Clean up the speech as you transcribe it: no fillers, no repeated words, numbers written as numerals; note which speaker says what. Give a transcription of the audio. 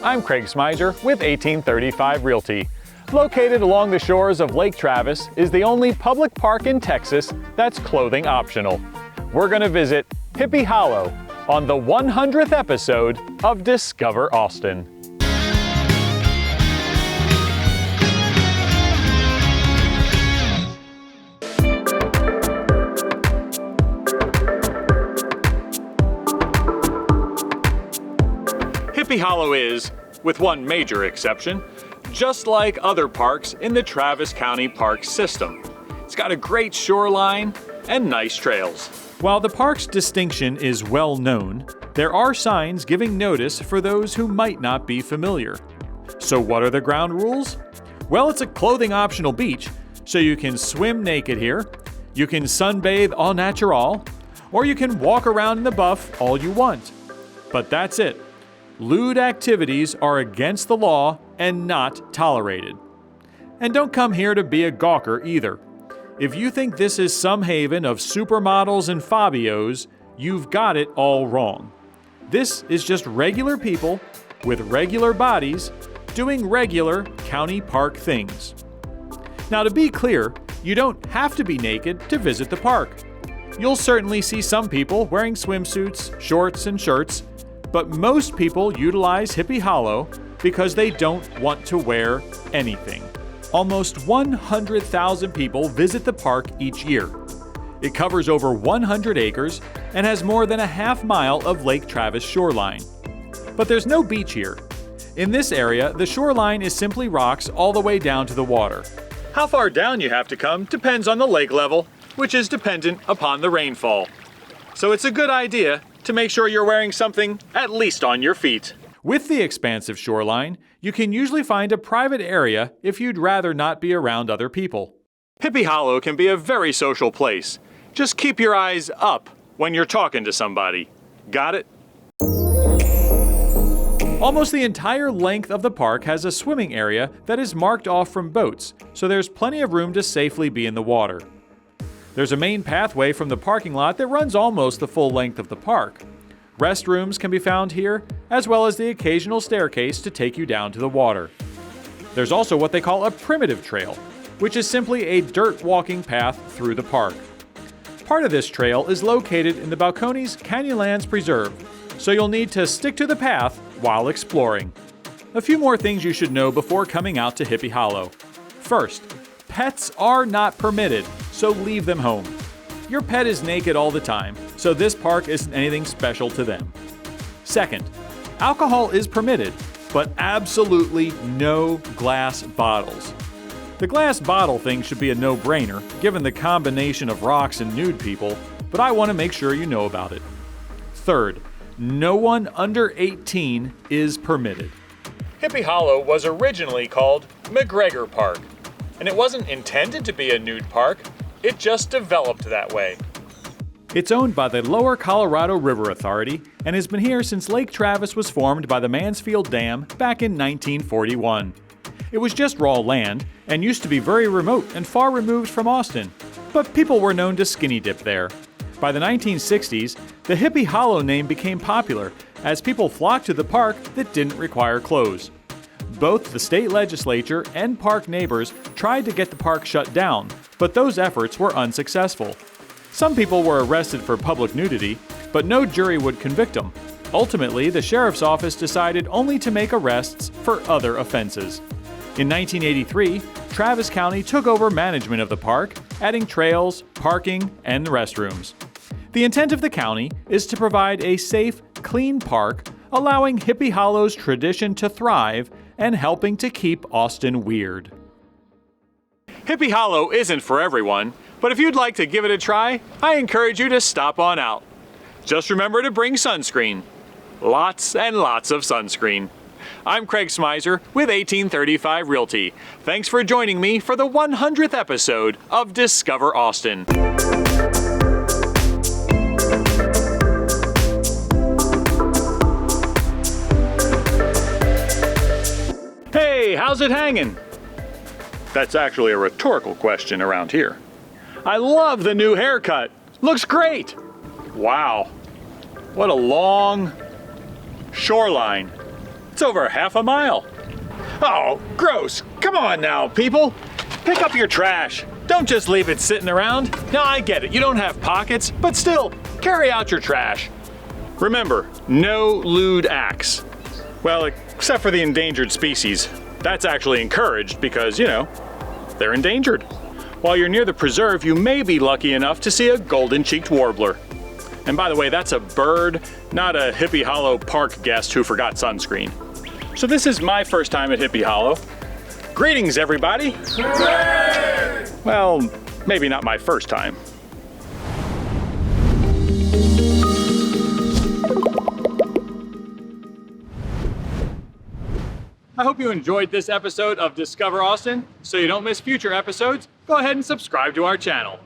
Speaker 1: I'm Craig Smyser with 1835 Realty. Located along the shores of Lake Travis is the only public park in Texas that's clothing optional. We're going to visit Hippie Hollow on the 100th episode of Discover Austin. Hippie Hollow is, with one major exception, just like other parks in the Travis County Park system. It's got a great shoreline and nice trails. While the park's distinction is well known, there are signs giving notice for those who might not be familiar. So what are the ground rules? Well, it's a clothing optional beach, so you can swim naked here, you can sunbathe au natural, or you can walk around in the buff all you want. But that's it. Lewd activities are against the law and not tolerated. And don't come here to be a gawker either. If you think this is some haven of supermodels and Fabios, you've got it all wrong. This is just regular people with regular bodies doing regular county park things. Now, to be clear, you don't have to be naked to visit the park. You'll certainly see some people wearing swimsuits, shorts, and shirts, but most people utilize Hippie Hollow because they don't want to wear anything. Almost 100,000 people visit the park each year. It covers over 100 acres and has more than a half-mile of Lake Travis shoreline. But there's no beach here. In this area, the shoreline is simply rocks all the way down to the water. How far down you have to come depends on the lake level, which is dependent upon the rainfall. So it's a good idea to make sure you're wearing something at least on your feet. With the expansive shoreline, you can usually find a private area if you'd rather not be around other people. Hippie Hollow can be a very social place. Just keep your eyes up when you're talking to somebody. Got it? Almost the entire length of the park has a swimming area that is marked off from boats, so there's plenty of room to safely be in the water. There's a main pathway from the parking lot that runs almost the full length of the park. Restrooms can be found here, as well as the occasional staircase to take you down to the water. There's also what they call a primitive trail, which is simply a dirt walking path through the park. Part of this trail is located in the Balcones Canyonlands Preserve, so you'll need to stick to the path while exploring. A few more things you should know before coming out to Hippie Hollow. First, pets are not permitted, so leave them home. Your pet is naked all the time, so this park isn't anything special to them. Second, alcohol is permitted, but absolutely no glass bottles. The glass bottle thing should be a no-brainer, given the combination of rocks and nude people, but I want to make sure you know about it. Third, no one under 18 is permitted. Hippie Hollow was originally called McGregor Park, and it wasn't intended to be a nude park, it just developed that way. It's owned by the Lower Colorado River Authority and has been here since Lake Travis was formed by the Mansfield Dam back in 1941. It was just raw land and used to be very remote and far removed from Austin, but people were known to skinny dip there. By the 1960s, the Hippie Hollow name became popular as people flocked to the park that didn't require clothes. Both the state legislature and park neighbors tried to get the park shut down, but those efforts were unsuccessful. Some people were arrested for public nudity, but no jury would convict them. Ultimately, the sheriff's office decided only to make arrests for other offenses. In 1983, Travis County took over management of the park, adding trails, parking, and restrooms. The intent of the county is to provide a safe, clean park, allowing Hippie Hollow's tradition to thrive and helping to keep Austin weird. Hippie Hollow isn't for everyone, but if you'd like to give it a try, I encourage you to stop on out. Just remember to bring sunscreen. Lots and lots of sunscreen. I'm Craig Smyser with 1835 Realty. Thanks for joining me for the 100th episode of Discover Austin. Hey, how's it hanging? That's actually a rhetorical question around here. I love the new haircut. Looks great. Wow. What a long shoreline. It's over half a mile. Oh, gross. Come on now, people. Pick up your trash. Don't just leave it sitting around. Now, I get it. You don't have pockets, but still, carry out your trash. Remember, no lewd acts. Well, except for the endangered species. That's actually encouraged because, you know, they're endangered. While you're near the preserve, you may be lucky enough to see a golden-cheeked warbler. And by the way, that's a bird, not a Hippie Hollow park guest who forgot sunscreen. So this is my first time at Hippie Hollow. Greetings, everybody. Hooray! Well, maybe not my first time. I hope you enjoyed this episode of Discover Austin. So you don't miss future episodes, go ahead and subscribe to our channel.